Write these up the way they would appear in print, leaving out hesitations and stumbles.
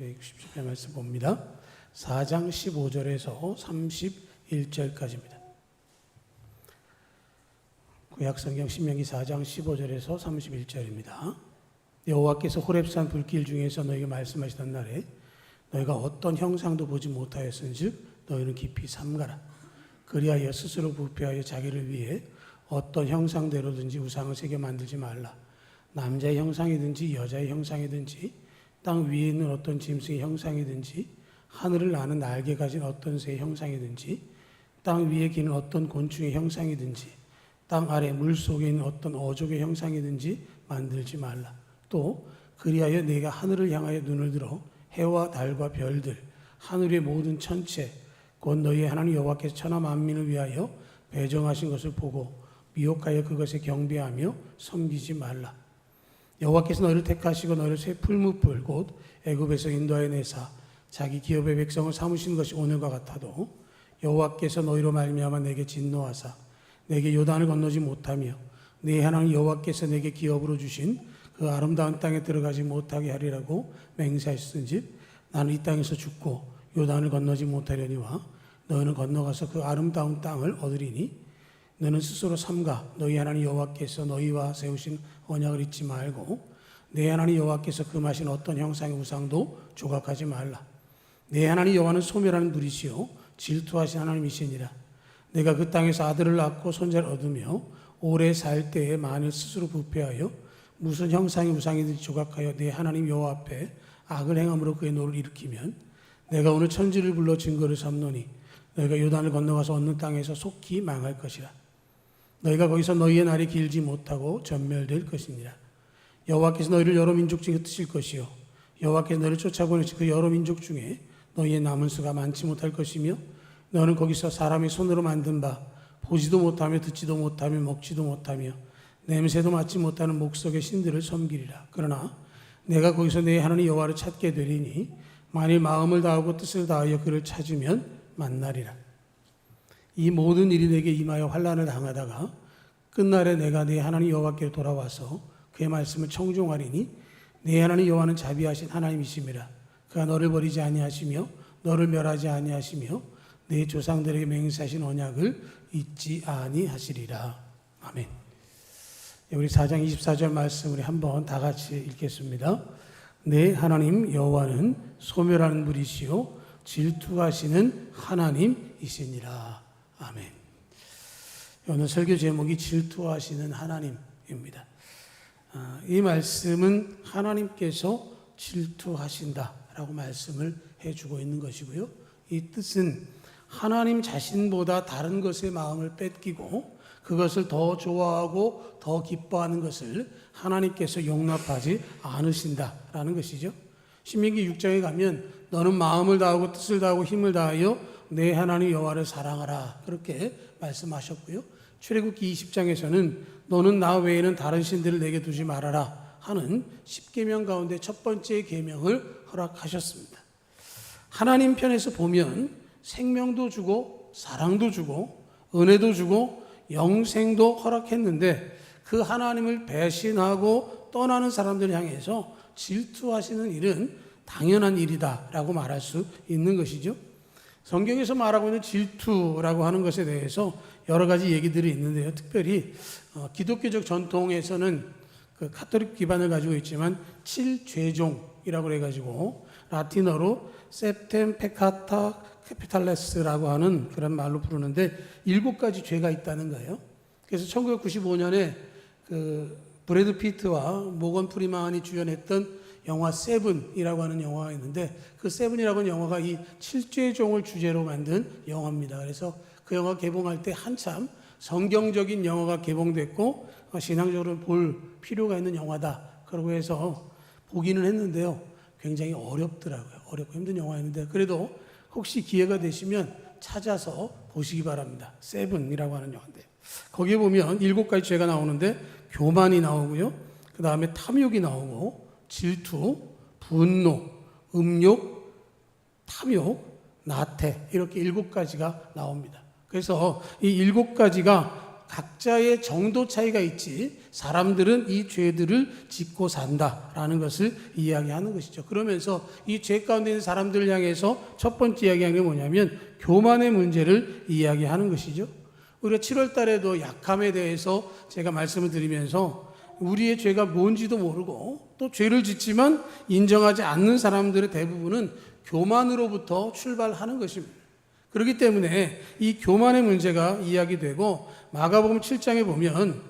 60절의 말씀 봅니다. 4장 15절에서 31절까지입니다. 구약성경 신명기 4장 15절에서 31절입니다. 여호와께서 호렙산 불길 중에서 너희에게 말씀하시던 날에 너희가 어떤 형상도 보지 못하였은즉 너희는 깊이 삼가라. 그리하여 스스로 부패하여 자기를 위해 어떤 형상대로든지 우상을 새겨 만들지 말라. 남자의 형상이든지 여자의 형상이든지 땅 위에 있는 어떤 짐승의 형상이든지 하늘을 나는 날개 가진 어떤 새의 형상이든지 땅 위에 기는 어떤 곤충의 형상이든지 땅 아래 물속에 있는 어떤 어족의 형상이든지 만들지 말라. 또 그리하여 네가 하늘을 향하여 눈을 들어 해와 달과 별들 하늘의 모든 천체 곧 너희의 하나님 여호와께서 천하 만민을 위하여 배정하신 것을 보고 미혹하여 그것에 경배하며 섬기지 말라. 여호와께서 너희를 택하시고 너희를 새 풀무불 곧 애굽에서 인도하여 내사 자기 기업의 백성을 삼으신 것이 오늘과 같아도 여호와께서 너희로 말미암아 내게 진노하사 내게 요단을 건너지 못하며 네 하나님 여호와께서 내게 기업으로 주신 그 아름다운 땅에 들어가지 못하게 하리라고 맹세하셨은즉 나는 이 땅에서 죽고 요단을 건너지 못하려니와 너희는 건너가서 그 아름다운 땅을 얻으리니 너는 스스로 삼가 너희 하나님 여호와께서 너희와 세우신 언약을 잊지 말고 내 하나님 여호와께서 금하신 어떤 형상의 우상도 조각하지 말라. 내 하나님 여호와는 소멸하는 분이시요 질투하신 하나님이시니라. 내가 그 땅에서 아들을 낳고 손자를 얻으며 오래 살 때에 만일 스스로 부패하여 무슨 형상의 우상이든지 조각하여 내 하나님 여호와 앞에 악을 행함으로 그의 노를 일으키면 내가 오늘 천지를 불러 증거를 삼노니 너희가 요단을 건너가서 얻는 땅에서 속히 망할 것이라. 너희가 거기서 너희의 날이 길지 못하고 전멸될 것이니라. 여호와께서 너희를 여러 민족 중에 흩으실 것이요 여호와께서 너희를 쫓아보내실 그 여러 민족 중에 너희의 남은 수가 많지 못할 것이며 너는 거기서 사람의 손으로 만든 바 보지도 못하며 듣지도 못하며 먹지도 못하며 냄새도 맡지 못하는 목석의 신들을 섬기리라. 그러나 내가 거기서 내 하나님 여호와를 찾게 되리니 만일 마음을 다하고 뜻을 다하여 그를 찾으면 만나리라. 이 모든 일이 내게 임하여 환난을 당하다가 끝날에 내가 네 하나님 여호와께로 돌아와서 그의 말씀을 청종하리니 네 하나님 여호와는 자비하신 하나님이심이라. 그가 너를 버리지 아니하시며 너를 멸하지 아니하시며 네 조상들에게 맹세하신 언약을 잊지 아니하시리라. 아멘. 우리 4장 24절 말씀 우리 한번 다 같이 읽겠습니다. 네 하나님 여호와는 소멸하는 분이시요 질투하시는 하나님이시니라. 아멘. 오늘 설교 제목이 질투하시는 하나님입니다. 이 말씀은 하나님께서 질투하신다라고 말씀을 해주고 있는 것이고요. 이 뜻은 하나님 자신보다 다른 것에 마음을 뺏기고 그것을 더 좋아하고 더 기뻐하는 것을 하나님께서 용납하지 않으신다라는 것이죠. 신명기 6장에 가면 너는 마음을 다하고 뜻을 다하고 힘을 다하여 내 하나님 여호와를 사랑하라 그렇게 말씀하셨고요. 출애굽기 20장에서는 너는 나 외에는 다른 신들을 내게 두지 말아라 하는 10계명 가운데 첫 번째 계명을 허락하셨습니다. 하나님 편에서 보면 생명도 주고 사랑도 주고 은혜도 주고 영생도 허락했는데 그 하나님을 배신하고 떠나는 사람들을 향해서 질투하시는 일은 당연한 일이다라고 말할 수 있는 것이죠. 성경에서 말하고 있는 질투라고 하는 것에 대해서 여러 가지 얘기들이 있는데요. 특별히 기독교적 전통에서는 그 가톨릭 기반을 가지고 있지만 7죄종이라고 해가지고 라틴어로 septem peccata capitalis라고 하는 그런 말로 부르는데 7가지 죄가 있다는 거예요. 그래서 1995년에 그 브래드 피트와 모건 프리만이 주연했던 영화 세븐이라고 하는 영화가 있는데 그 세븐이라고 하는 영화가 이 7죄종을 주제로 만든 영화입니다. 그래서 그 영화 개봉할 때 한참 성경적인 영화가 개봉됐고 신앙적으로 볼 필요가 있는 영화다. 그러고 해서 보기는 했는데요. 굉장히 어렵더라고요. 어렵고 힘든 영화였는데 그래도 혹시 기회가 되시면 찾아서 보시기 바랍니다. 세븐이라고 하는 영화인데요. 거기에 보면 7가지 죄가 나오는데 교만이 나오고요. 그 다음에 탐욕이 나오고 질투, 분노, 음욕, 탐욕, 나태 이렇게 7가지가 나옵니다. 그래서 이 7가지가 각자의 정도 차이가 있지 사람들은 이 죄들을 짓고 산다라는 것을 이야기하는 것이죠. 그러면서 이 죄 가운데 있는 사람들을 향해서 첫 번째 이야기하는 게 뭐냐면 교만의 문제를 이야기하는 것이죠. 우리가 7월 달에도 약함에 대해서 제가 말씀을 드리면서 우리의 죄가 뭔지도 모르고 또 죄를 짓지만 인정하지 않는 사람들의 대부분은 교만으로부터 출발하는 것입니다. 그렇기 때문에 이 교만의 문제가 이야기되고 마가복음 7장에 보면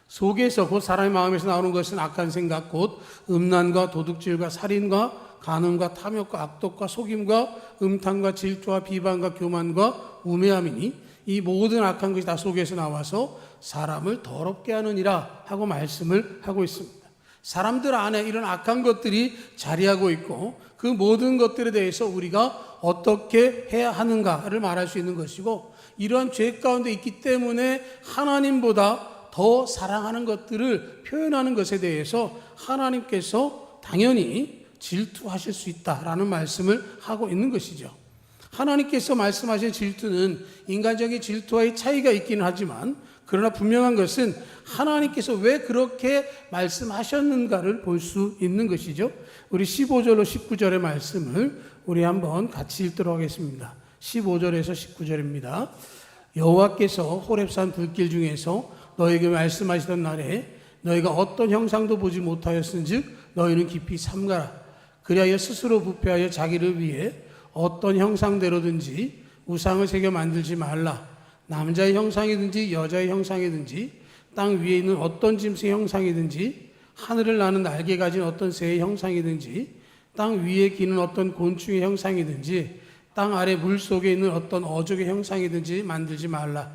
속에서 곧 사람의 마음에서 나오는 것은 악한 생각 곧 음란과 도둑질과 살인과 간음과 탐욕과 악독과 속임과 음탕과 질투와 비방과 교만과 우매함이니 이 모든 악한 것이 다 속에서 나와서 사람을 더럽게 하느니라 하고 말씀을 하고 있습니다. 사람들 안에 이런 악한 것들이 자리하고 있고 그 모든 것들에 대해서 우리가 어떻게 해야 하는가를 말할 수 있는 것이고 이러한 죄 가운데 있기 때문에 하나님보다 더 사랑하는 것들을 표현하는 것에 대해서 하나님께서 당연히 질투하실 수 있다라는 말씀을 하고 있는 것이죠. 하나님께서 말씀하신 질투는 인간적인 질투와의 차이가 있기는 하지만 그러나 분명한 것은 하나님께서 왜 그렇게 말씀하셨는가를 볼 수 있는 것이죠. 우리 15절로 19절의 말씀을 우리 한번 같이 읽도록 하겠습니다. 15절에서 19절입니다. 여호와께서 호렙산 불길 중에서 너에게 말씀하시던 날에 너희가 어떤 형상도 보지 못하였은즉 너희는 깊이 삼가라. 그리하여 스스로 부패하여 자기를 위해 어떤 형상대로든지 우상을 새겨 만들지 말라. 남자의 형상이든지 여자의 형상이든지 땅 위에 있는 어떤 짐승의 형상이든지 하늘을 나는 날개 가진 어떤 새의 형상이든지 땅 위에 기는 어떤 곤충의 형상이든지 땅 아래 물 속에 있는 어떤 어족의 형상이든지 만들지 말라.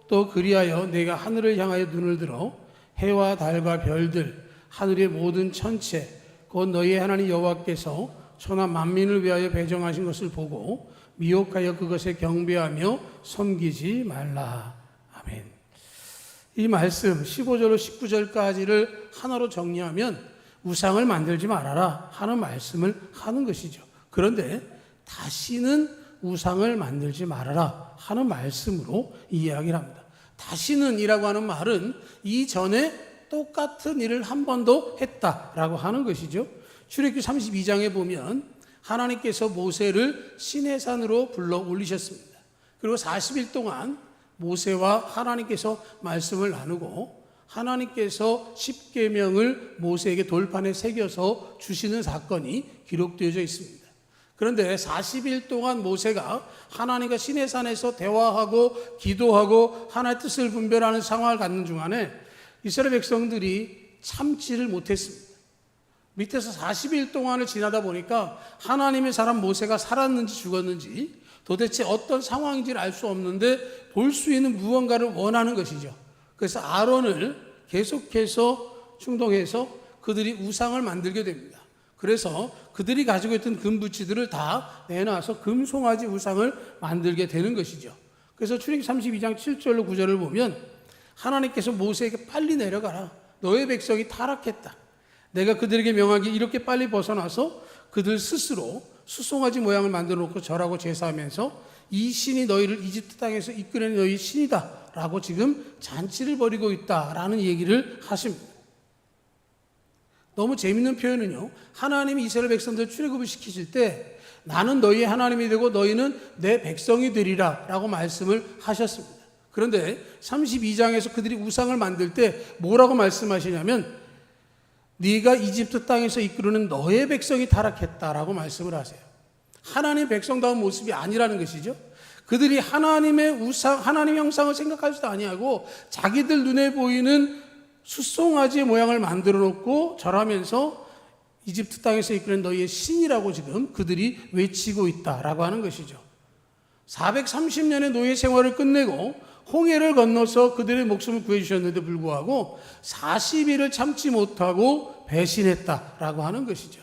또 그리하여 내가 하늘을 향하여 눈을 들어 해와 달과 별들 하늘의 모든 천체 곧 너희의 하나님 여호와께서 천하 만민을 위하여 배정하신 것을 보고 미혹하여 그것에 경배하며 섬기지 말라. 아멘. 이 말씀 15절로 19절까지를 하나로 정리하면 우상을 만들지 말아라 하는 말씀을 하는 것이죠. 그런데 다시는 우상을 만들지 말아라 하는 말씀으로 이야기를 합니다. 다시는 이라고 하는 말은 이전에 똑같은 일을 한 번 더 했다라고 하는 것이죠. 출애굽기 32장에 보면 하나님께서 모세를 시내산으로 불러 올리셨습니다. 그리고 40일 동안 모세와 하나님께서 말씀을 나누고 하나님께서 십계명을 모세에게 돌판에 새겨서 주시는 사건이 기록되어져 있습니다. 그런데 40일 동안 모세가 하나님과 시내산에서 대화하고 기도하고 하나님의 뜻을 분별하는 상황을 갖는 중간에 이스라엘 백성들이 참지를 못했습니다. 밑에서 40일 동안을 지나다 보니까 하나님의 사람 모세가 살았는지 죽었는지 도대체 어떤 상황인지를 알 수 없는데 볼 수 있는 무언가를 원하는 것이죠. 그래서 아론을 계속해서 충동해서 그들이 우상을 만들게 됩니다. 그래서 그들이 가지고 있던 금부치들을 다 내놔서 금송아지 우상을 만들게 되는 것이죠. 그래서 출애굽기 32장 7절로 9절을 보면 하나님께서 모세에게 빨리 내려가라. 너의 백성이 타락했다. 내가 그들에게 명하기 이렇게 빨리 벗어나서 그들 스스로 수송아지 모양을 만들어 놓고 절하고 제사하면서 이 신이 너희를 이집트 땅에서 이끌어낸 너희 신이다 라고 지금 잔치를 벌이고 있다라는 얘기를 하십니다. 너무 재밌는 표현은요, 하나님이 이스라엘 백성들 출애굽을 시키실 때 나는 너희의 하나님이 되고 너희는 내 백성이 되리라 라고 말씀을 하셨습니다. 그런데 32장에서 그들이 우상을 만들 때 뭐라고 말씀하시냐면 네가 이집트 땅에서 이끌어낸 너의 백성이 타락했다라고 말씀을 하세요. 하나님의 백성다운 모습이 아니라는 것이죠. 그들이 하나님의 우상, 하나님의 형상을 생각하지도 아니하고 자기들 눈에 보이는 숫송아지의 모양을 만들어 놓고 절하면서 이집트 땅에서 이끌어낸 너희의 신이라고 지금 그들이 외치고 있다라고 하는 것이죠. 430년의 노예 생활을 끝내고 홍해를 건너서 그들의 목숨을 구해주셨는데 불구하고 40일을 참지 못하고 배신했다라고 하는 것이죠.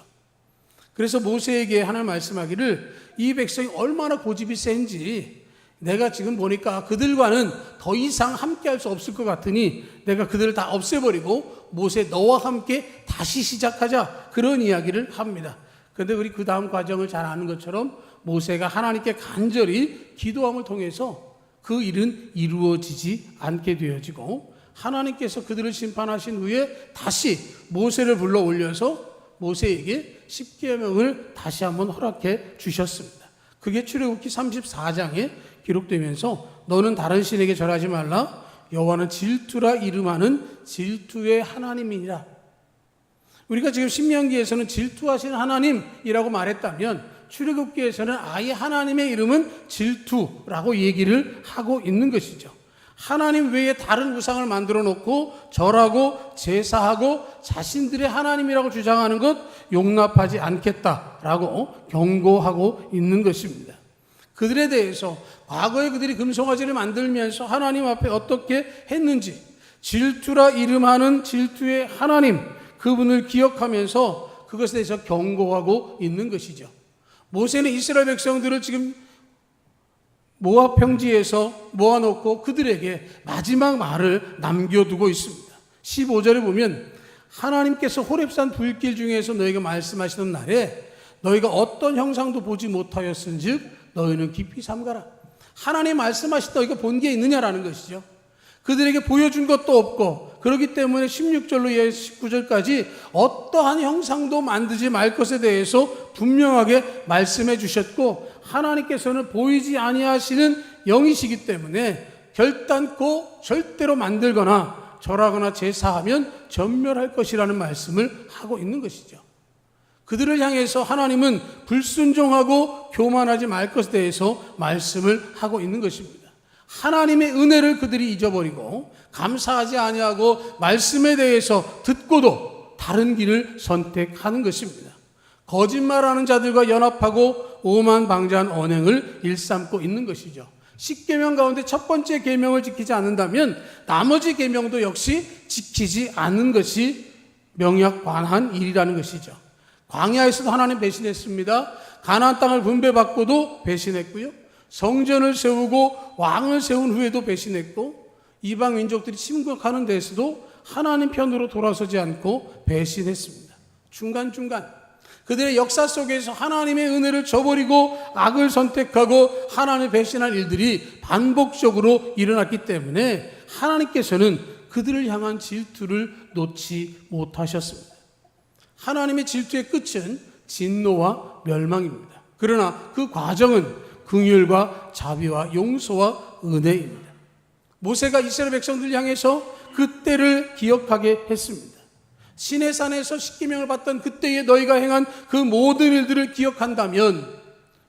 그래서 모세에게 하나님 말씀하기를 이 백성이 얼마나 고집이 센지 내가 지금 보니까 그들과는 더 이상 함께할 수 없을 것 같으니 내가 그들을 다 없애버리고 모세 너와 함께 다시 시작하자 그런 이야기를 합니다. 그런데 우리 그 다음 과정을 잘 아는 것처럼 모세가 하나님께 간절히 기도함을 통해서 그 일은 이루어지지 않게 되어지고 하나님께서 그들을 심판하신 후에 다시 모세를 불러 올려서 모세에게 십계명을 다시 한번 허락해 주셨습니다. 그게 출애굽기 34장에 기록되면서 너는 다른 신에게 절하지 말라. 여호와는 질투라 이름하는 질투의 하나님이니라. 우리가 지금 신명기에서는 질투하신 하나님이라고 말했다면 출애굽기에서는 아예 하나님의 이름은 질투라고 얘기를 하고 있는 것이죠. 하나님 외에 다른 우상을 만들어 놓고 절하고 제사하고 자신들의 하나님이라고 주장하는 것 용납하지 않겠다라고 경고하고 있는 것입니다. 그들에 대해서 과거에 그들이 금송아지를 만들면서 하나님 앞에 어떻게 했는지 질투라 이름하는 질투의 하나님 그분을 기억하면서 그것에 대해서 경고하고 있는 것이죠. 모세는 이스라엘 백성들을 지금 모압 평지에서 모아놓고 그들에게 마지막 말을 남겨두고 있습니다. 15절에 보면 하나님께서 호렙산 불길 중에서 너희에게 말씀하시는 날에 너희가 어떤 형상도 보지 못하였은즉 너희는 깊이 삼가라. 하나님 말씀하실 때 너희가 본 게 있느냐라는 것이죠. 그들에게 보여준 것도 없고 그렇기 때문에 16절로 19절까지 어떠한 형상도 만들지 말 것에 대해서 분명하게 말씀해 주셨고 하나님께서는 보이지 아니하시는 영이시기 때문에 결단코 절대로 만들거나 절하거나 제사하면 전멸할 것이라는 말씀을 하고 있는 것이죠. 그들을 향해서 하나님은 불순종하고 교만하지 말 것에 대해서 말씀을 하고 있는 것입니다. 하나님의 은혜를 그들이 잊어버리고 감사하지 아니하고 말씀에 대해서 듣고도 다른 길을 선택하는 것입니다. 거짓말하는 자들과 연합하고 오만방자한 언행을 일삼고 있는 것이죠. 10계명 가운데 첫 번째 계명을 지키지 않는다면 나머지 계명도 역시 지키지 않는 것이 명약관한 일이라는 것이죠. 광야에서도 하나님 배신했습니다. 가나안 땅을 분배받고도 배신했고요. 성전을 세우고 왕을 세운 후에도 배신했고 이방 민족들이 침공하는 데에서도 하나님 편으로 돌아서지 않고 배신했습니다. 중간중간 그들의 역사 속에서 하나님의 은혜를 저버리고 악을 선택하고 하나님을 배신한 일들이 반복적으로 일어났기 때문에 하나님께서는 그들을 향한 질투를 놓지 못하셨습니다. 하나님의 질투의 끝은 진노와 멸망입니다. 그러나 그 과정은 긍휼과 자비와 용서와 은혜입니다. 모세가 이스라엘 백성들 향해서 그때를 기억하게 했습니다. 시내산에서 십계명을 받던 그때에 너희가 행한 그 모든 일들을 기억한다면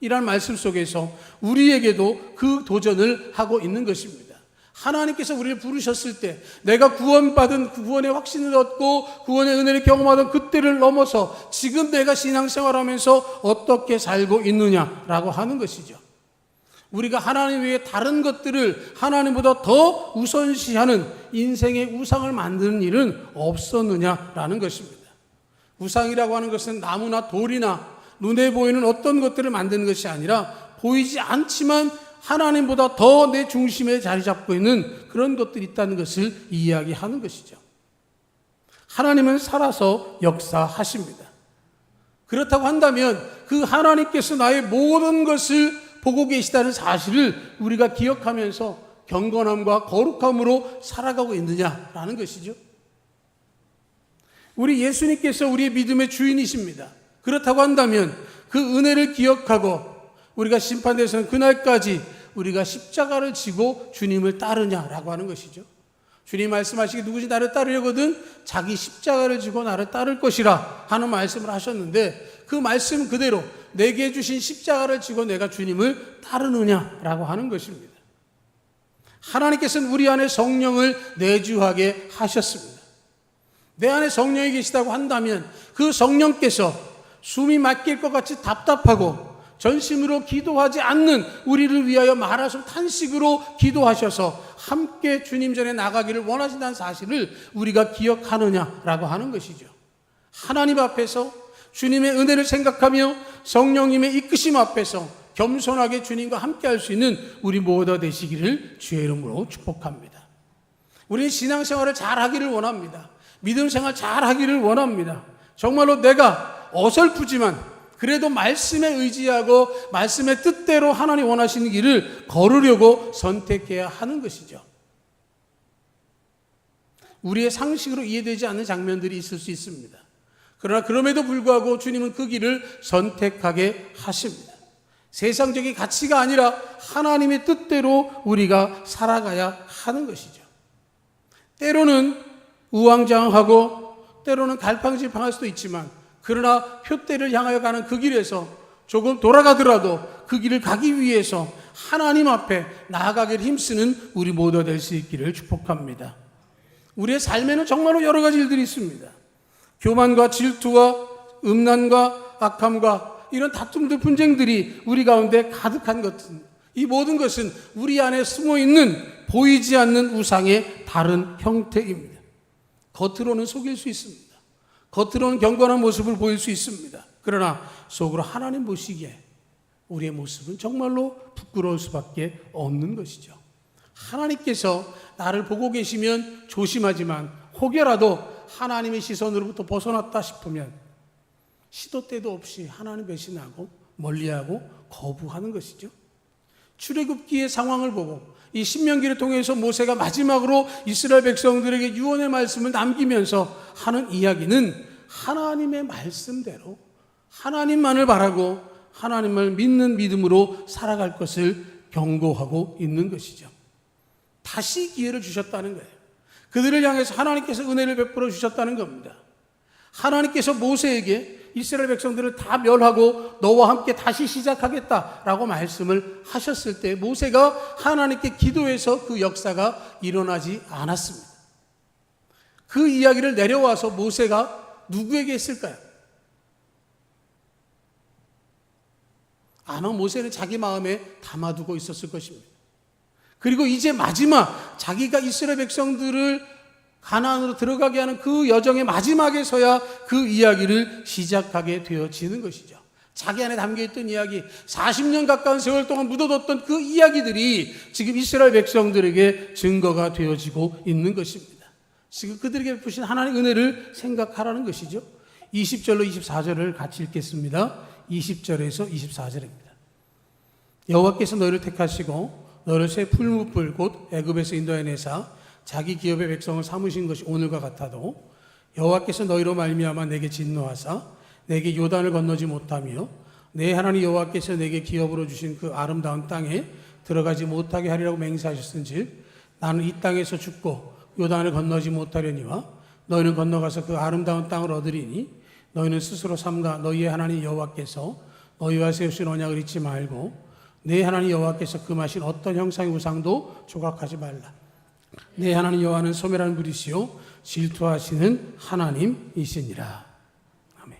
이란 말씀 속에서 우리에게도 그 도전을 하고 있는 것입니다. 하나님께서 우리를 부르셨을 때 내가 구원받은 구원의 확신을 얻고 구원의 은혜를 경험하던 그때를 넘어서 지금 내가 신앙생활하면서 어떻게 살고 있느냐라고 하는 것이죠. 우리가 하나님 외에 다른 것들을 하나님보다 더 우선시하는 인생의 우상을 만드는 일은 없었느냐라는 것입니다. 우상이라고 하는 것은 나무나 돌이나 눈에 보이는 어떤 것들을 만드는 것이 아니라 보이지 않지만 하나님보다 더 내 중심에 자리 잡고 있는 그런 것들이 있다는 것을 이야기하는 것이죠. 하나님은 살아서 역사하십니다. 그렇다고 한다면 그 하나님께서 나의 모든 것을 보고 계시다는 사실을 우리가 기억하면서 경건함과 거룩함으로 살아가고 있느냐라는 것이죠. 우리 예수님께서 우리의 믿음의 주인이십니다. 그렇다고 한다면 그 은혜를 기억하고 우리가 심판대에서는 그날까지 우리가 십자가를 지고 주님을 따르냐라고 하는 것이죠. 주님 말씀하시기 누구지 나를 따르려거든 자기 십자가를 지고 나를 따를 것이라 하는 말씀을 하셨는데 그 말씀 그대로 내게 주신 십자가를 지고 내가 주님을 따르느냐라고 하는 것입니다. 하나님께서는 우리 안에 성령을 내주하게 하셨습니다. 내 안에 성령이 계시다고 한다면 그 성령께서 숨이 막힐 것 같이 답답하고 전심으로 기도하지 않는 우리를 위하여 말하신 탄식으로 기도하셔서 함께 주님 전에 나가기를 원하신다는 사실을 우리가 기억하느냐라고 하는 것이죠. 하나님 앞에서 주님의 은혜를 생각하며 성령님의 이끄심 앞에서 겸손하게 주님과 함께 할 수 있는 우리 모두 되시기를 주의 이름으로 축복합니다. 우리는 신앙생활을 잘하기를 원합니다. 믿음 생활 잘하기를 원합니다. 정말로 내가 어설프지만 그래도 말씀에 의지하고 말씀의 뜻대로 하나님 원하시는 길을 걸으려고 선택해야 하는 것이죠. 우리의 상식으로 이해되지 않는 장면들이 있을 수 있습니다. 그러나 그럼에도 불구하고 주님은 그 길을 선택하게 하십니다. 세상적인 가치가 아니라 하나님의 뜻대로 우리가 살아가야 하는 것이죠. 때로는 우왕좌왕하고 때로는 갈팡질팡할 수도 있지만, 그러나 표대를 향하여 가는 그 길에서 조금 돌아가더라도 그 길을 가기 위해서 하나님 앞에 나아가기를 힘쓰는 우리 모두가 될 수 있기를 축복합니다. 우리의 삶에는 정말로 여러 가지 일들이 있습니다. 교만과 질투와 음란과 악함과 이런 다툼들, 분쟁들이 우리 가운데 가득한 것은, 이 모든 것은 우리 안에 숨어있는 보이지 않는 우상의 다른 형태입니다. 겉으로는 속일 수 있습니다. 겉으로는 경건한 모습을 보일 수 있습니다. 그러나 속으로 하나님 보시기에 우리의 모습은 정말로 부끄러울 수밖에 없는 것이죠. 하나님께서 나를 보고 계시면 조심하지만 혹여라도 하나님의 시선으로부터 벗어났다 싶으면 시도 때도 없이 하나님 배신하고 멀리하고 거부하는 것이죠. 출애굽기의 상황을 보고 이 신명기를 통해서 모세가 마지막으로 이스라엘 백성들에게 유언의 말씀을 남기면서 하는 이야기는 하나님의 말씀대로 하나님만을 바라고 하나님을 믿는 믿음으로 살아갈 것을 경고하고 있는 것이죠. 다시 기회를 주셨다는 거예요. 그들을 향해서 하나님께서 은혜를 베풀어 주셨다는 겁니다. 하나님께서 모세에게 이스라엘 백성들을 다 멸하고 너와 함께 다시 시작하겠다라고 말씀을 하셨을 때 모세가 하나님께 기도해서 그 역사가 일어나지 않았습니다. 그 이야기를 내려와서 모세가 누구에게 했을까요? 아마 모세는 자기 마음에 담아두고 있었을 것입니다. 그리고 이제 마지막 자기가 이스라엘 백성들을 가나안으로 들어가게 하는 그 여정의 마지막에서야 그 이야기를 시작하게 되어지는 것이죠. 자기 안에 담겨있던 이야기, 40년 가까운 세월 동안 묻어뒀던 그 이야기들이 지금 이스라엘 백성들에게 증거가 되어지고 있는 것입니다. 지금 그들에게 베푸신 하나님의 은혜를 생각하라는 것이죠. 20절로 24절을 같이 읽겠습니다. 20절에서 24절입니다. 여호와께서 너희를 택하시고 너를 새 풀무불 곧 애굽에서 인도해내사 자기 기업의 백성을 삼으신 것이 오늘과 같아도 여호와께서 너희로 말미암아 내게 진노하사 내게 요단을 건너지 못하며 내 하나님 여호와께서 내게 기업으로 주신 그 아름다운 땅에 들어가지 못하게 하리라고 맹세하셨은즉 나는 이 땅에서 죽고 요단을 건너지 못하려니와 너희는 건너가서 그 아름다운 땅을 얻으리니 너희는 스스로 삼가 너희의 하나님 여호와께서 너희와 세우신 언약을 잊지 말고 내 하나님 여호와께서 금하신 어떤 형상의 우상도 조각하지 말라. 내 하나님 여호와는 소멸하는 분이시요 질투하시는 하나님이시니라. 아멘.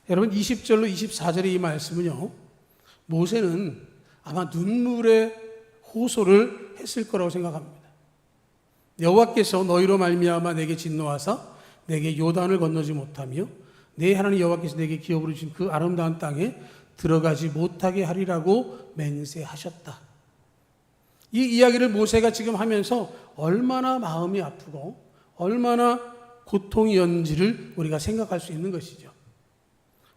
여러분 20절로 24절의 이 말씀은요, 모세는 아마 눈물의 호소를 했을 거라고 생각합니다. 여호와께서 너희로 말미암아 내게 진노하사 내게 요단을 건너지 못하며 내 하나님 여호와께서 내게 기업으로 주신 그 아름다운 땅에 들어가지 못하게 하리라고 맹세하셨다. 이 이야기를 모세가 지금 하면서 얼마나 마음이 아프고 얼마나 고통이었는지를 우리가 생각할 수 있는 것이죠.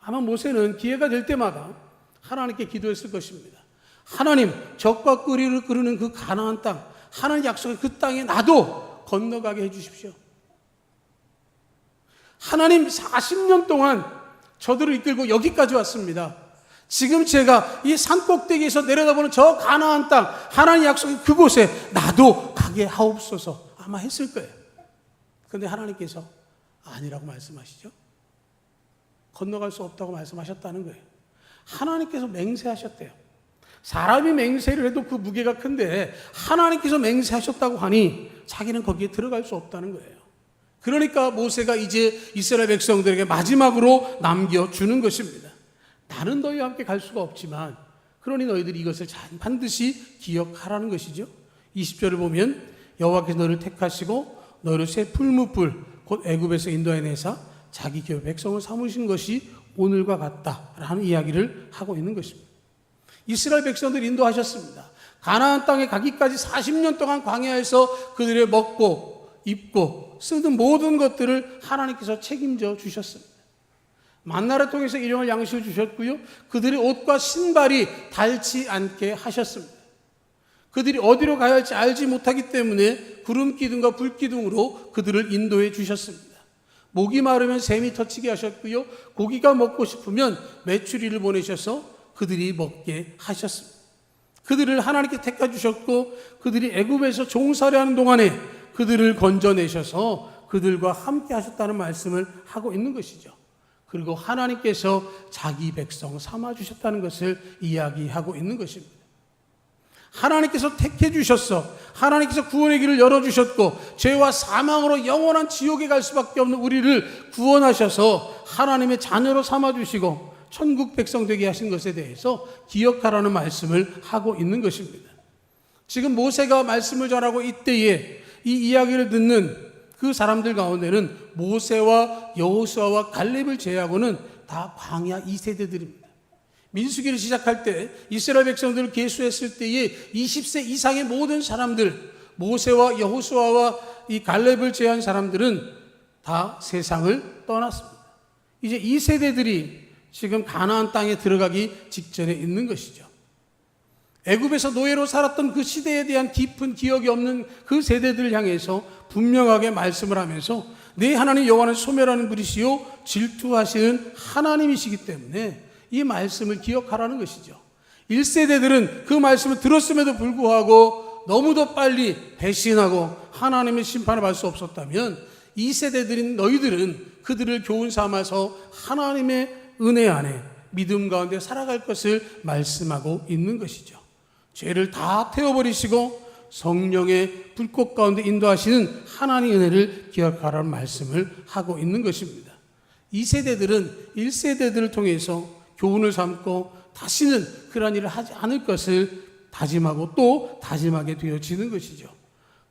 아마 모세는 기회가 될 때마다 하나님께 기도했을 것입니다. 하나님, 적과 꿀이를 끓이는 그 가나안 땅, 하나님 약속의 그 땅에 나도 건너가게 해주십시오. 하나님, 40년 동안 저들을 이끌고 여기까지 왔습니다. 지금 제가 이 산꼭대기에서 내려다보는 저 가나안 땅, 하나님 약속의 그곳에 나도 가게 하옵소서 아마 했을 거예요. 그런데 하나님께서 아니라고 말씀하시죠. 건너갈 수 없다고 말씀하셨다는 거예요. 하나님께서 맹세하셨대요. 사람이 맹세를 해도 그 무게가 큰데 하나님께서 맹세하셨다고 하니 자기는 거기에 들어갈 수 없다는 거예요. 그러니까 모세가 이제 이스라엘 백성들에게 마지막으로 남겨주는 것입니다. 나는 너희와 함께 갈 수가 없지만 그러니 너희들이 이것을 반드시 기억하라는 것이죠. 20절을 보면 여호와께서 너를 택하시고 너를 새 풀무불 곧 애굽에서 인도해내사 자기 기업의 백성을 삼으신 것이 오늘과 같다라는 이야기를 하고 있는 것입니다. 이스라엘 백성들 인도하셨습니다. 가나안 땅에 가기까지 40년 동안 광야에서 그들의 먹고 입고 쓰는 모든 것들을 하나님께서 책임져 주셨습니다. 만나를 통해서 일용할 양식을 주셨고요. 그들의 옷과 신발이 닳지 않게 하셨습니다. 그들이 어디로 가야 할지 알지 못하기 때문에 구름 기둥과 불 기둥으로 그들을 인도해 주셨습니다. 목이 마르면 샘이 터치게 하셨고요. 고기가 먹고 싶으면 메추리를 보내셔서 그들이 먹게 하셨습니다. 그들을 하나님께 택해 주셨고 그들이 애굽에서 종살이하는 동안에 그들을 건져내셔서 그들과 함께 하셨다는 말씀을 하고 있는 것이죠. 그리고 하나님께서 자기 백성 삼아 주셨다는 것을 이야기하고 있는 것입니다. 하나님께서 택해 주셨어. 하나님께서 구원의 길을 열어주셨고 죄와 사망으로 영원한 지옥에 갈 수밖에 없는 우리를 구원하셔서 하나님의 자녀로 삼아주시고 천국 백성 되게 하신 것에 대해서 기억하라는 말씀을 하고 있는 것입니다. 지금 모세가 말씀을 전하고 이때에 이 이야기를 듣는 그 사람들 가운데는 모세와 여호수아와 갈렙을 제외하고는 다 광야 2세대들입니다. 민수기를 시작할 때 이스라엘 백성들을 계수했을 때에 20세 이상의 모든 사람들, 모세와 여호수아와 이 갈렙을 제외한 사람들은 다 세상을 떠났습니다. 이제 이 세대들이 지금 가나안 땅에 들어가기 직전에 있는 것이죠. 애굽에서 노예로 살았던 그 시대에 대한 깊은 기억이 없는 그 세대들을 향해서 분명하게 말씀을 하면서 내 하나님 여호와는 소멸하는 분이시요 질투하시는 하나님이시기 때문에 이 말씀을 기억하라는 것이죠. 1세대들은 그 말씀을 들었음에도 불구하고 너무도 빨리 배신하고 하나님의 심판을 받을 수 없었다면 2세대들인 너희들은 그들을 교훈 삼아서 하나님의 은혜 안에 믿음 가운데 살아갈 것을 말씀하고 있는 것이죠. 죄를 다 태워버리시고 성령의 불꽃 가운데 인도하시는 하나님의 은혜를 기억하라는 말씀을 하고 있는 것입니다. 2세대들은 1세대들을 통해서 교훈을 삼고 다시는 그러한 일을 하지 않을 것을 다짐하고 또 다짐하게 되어지는 것이죠.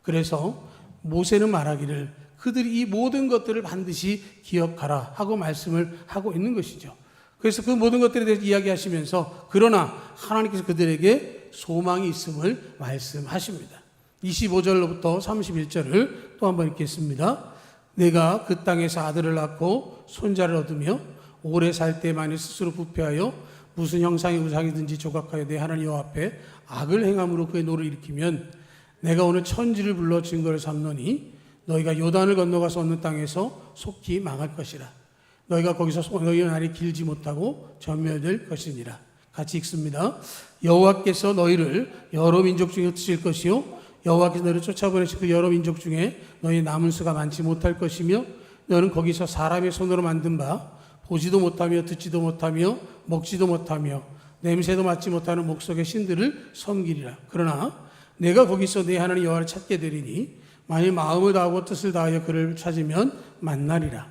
그래서 모세는 말하기를 그들이 이 모든 것들을 반드시 기억하라 하고 말씀을 하고 있는 것이죠. 그래서 그 모든 것들에 대해서 이야기하시면서 그러나 하나님께서 그들에게 소망이 있음을 말씀하십니다. 25절로부터 31절을 또 한번 읽겠습니다. 내가 그 땅에서 아들을 낳고 손자를 얻으며 오래 살 때만이 스스로 부패하여 무슨 형상의 우상이든지 조각하여 내 하나님 여호와 앞에 악을 행함으로 그의 노를 일으키면 내가 오늘 천지를 불러 증거를 삼노니 너희가 요단을 건너가서 얻는 땅에서 속히 망할 것이라. 너희가 거기서 너희의 날이 길지 못하고 전멸될 것이니라. 같이 읽습니다. 여호와께서 너희를 여러 민족 중에 흩으실 것이요 여호와께서 너희를 쫓아보내실 그 여러 민족 중에 너희 남은 수가 많지 못할 것이며 너는 거기서 사람의 손으로 만든 바 보지도 못하며 듣지도 못하며 먹지도 못하며 냄새도 맡지 못하는 목석의 신들을 섬기리라. 그러나 내가 거기서 내 하나님 여호와를 찾게 되리니 만일 마음을 다하고 뜻을 다하여 그를 찾으면 만나리라.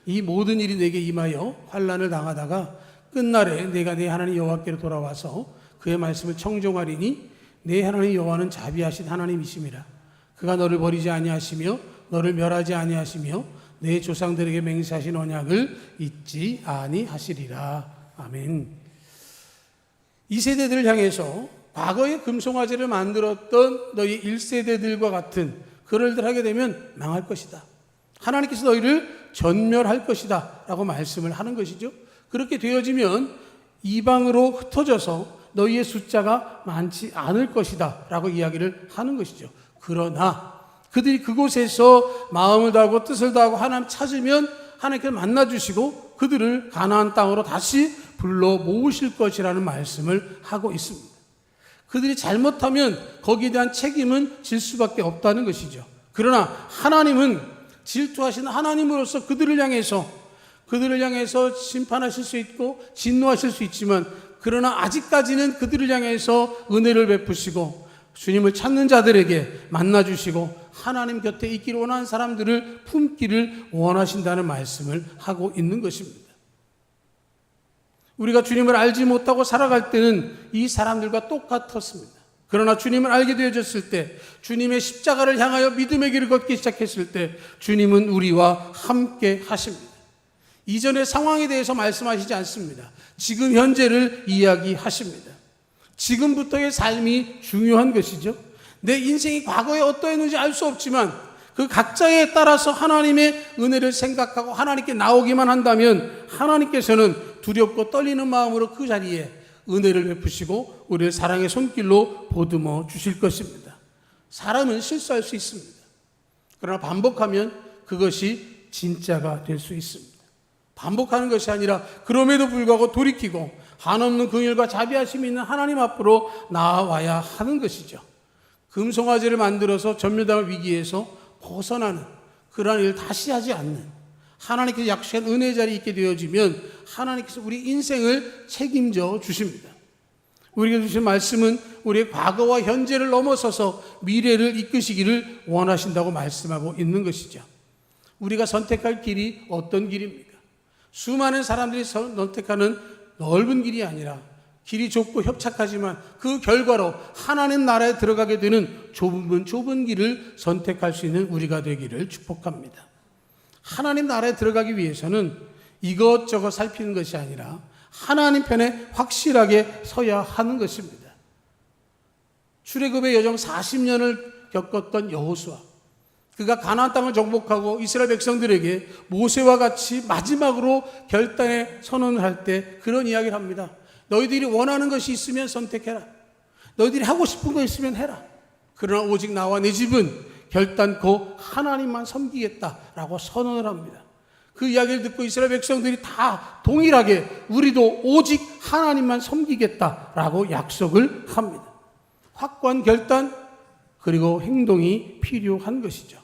이 모든 일이 내게 임하여 환난을 당하다가 끝날에 내가 내 하나님 여호와께로 돌아와서 그의 말씀을 청종하리니 내 하나님 여호와는 자비하신 하나님이심이라. 그가 너를 버리지 아니하시며 너를 멸하지 아니하시며 내 조상들에게 맹세하신 언약을 잊지 아니하시리라. 아멘. 이 세대들을 향해서 과거에 금송아지를 만들었던 너희 1세대들과 같은 그럴들 하게 되면 망할 것이다. 하나님께서 너희를 전멸할 것이다 라고 말씀을 하는 것이죠. 그렇게 되어지면 이방으로 흩어져서 너희의 숫자가 많지 않을 것이다 라고 이야기를 하는 것이죠. 그러나 그들이 그곳에서 마음을 다하고 뜻을 다하고 하나님 찾으면 하나님께서 만나주시고 그들을 가나안 땅으로 다시 불러 모으실 것이라는 말씀을 하고 있습니다. 그들이 잘못하면 거기에 대한 책임은 질 수밖에 없다는 것이죠. 그러나 하나님은 질투하시는 하나님으로서 그들을 향해서 심판하실 수 있고 진노하실 수 있지만 그러나 아직까지는 그들을 향해서 은혜를 베푸시고 주님을 찾는 자들에게 만나주시고 하나님 곁에 있기를 원하는 사람들을 품기를 원하신다는 말씀을 하고 있는 것입니다. 우리가 주님을 알지 못하고 살아갈 때는 이 사람들과 똑같았습니다. 그러나 주님을 알게 되어졌을 때, 주님의 십자가를 향하여 믿음의 길을 걷기 시작했을 때 주님은 우리와 함께 하십니다. 이전의 상황에 대해서 말씀하시지 않습니다. 지금 현재를 이야기하십니다. 지금부터의 삶이 중요한 것이죠. 내 인생이 과거에 어떠했는지 알 수 없지만 그 각자에 따라서 하나님의 은혜를 생각하고 하나님께 나오기만 한다면 하나님께서는 두렵고 떨리는 마음으로 그 자리에 은혜를 베푸시고 우리를 사랑의 손길로 보듬어 주실 것입니다. 사람은 실수할 수 있습니다. 그러나 반복하면 그것이 진짜가 될 수 있습니다. 반복하는 것이 아니라 그럼에도 불구하고 돌이키고 한없는 긍휼과 자비하심이 있는 하나님 앞으로 나아와야 하는 것이죠. 금송아지를 만들어서 전멸당할 위기에서 벗어나는 그러한 일을 다시 하지 않는 하나님께서 약속한 은혜의 자리에 있게 되어지면 하나님께서 우리 인생을 책임져 주십니다. 우리에게 주신 말씀은 우리의 과거와 현재를 넘어서서 미래를 이끄시기를 원하신다고 말씀하고 있는 것이죠. 우리가 선택할 길이 어떤 길입니까? 수많은 사람들이 선택하는 넓은 길이 아니라 길이 좁고 협착하지만 그 결과로 하나님 나라에 들어가게 되는 좁은 길을 선택할 수 있는 우리가 되기를 축복합니다. 하나님 나라에 들어가기 위해서는 이것저것 살피는 것이 아니라 하나님 편에 확실하게 서야 하는 것입니다. 출애굽의 여정 40년을 겪었던 여호수아, 그가 가나안 땅을 정복하고 이스라엘 백성들에게 모세와 같이 마지막으로 결단의 선언을 할 때 그런 이야기를 합니다. 너희들이 원하는 것이 있으면 선택해라. 너희들이 하고 싶은 거 있으면 해라. 그러나 오직 나와 내 집은 결단코 하나님만 섬기겠다라고 선언을 합니다. 그 이야기를 듣고 이스라엘 백성들이 다 동일하게 우리도 오직 하나님만 섬기겠다라고 약속을 합니다. 확고한 결단 그리고 행동이 필요한 것이죠.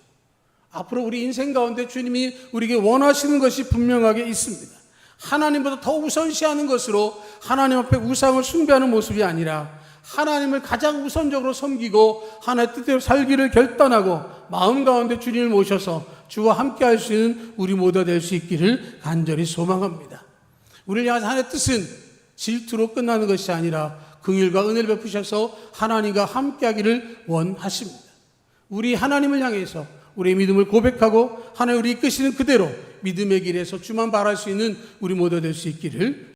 앞으로 우리 인생 가운데 주님이 우리에게 원하시는 것이 분명하게 있습니다. 하나님보다 더 우선시하는 것으로 하나님 앞에 우상을 숭배하는 모습이 아니라 하나님을 가장 우선적으로 섬기고 하나님의 뜻대로 살기를 결단하고 마음 가운데 주님을 모셔서 주와 함께 할 수 있는 우리 모두가 될 수 있기를 간절히 소망합니다. 우리를 향한 하나님의 뜻은 질투로 끝나는 것이 아니라 긍휼과 은혜를 베푸셔서 하나님과 함께 하기를 원하십니다. 우리 하나님을 향해서 우리의 믿음을 고백하고 하나님 우리 이끄시는 그대로 믿음의 길에서 주만 바랄 수 있는 우리 모두가 될 수 있기를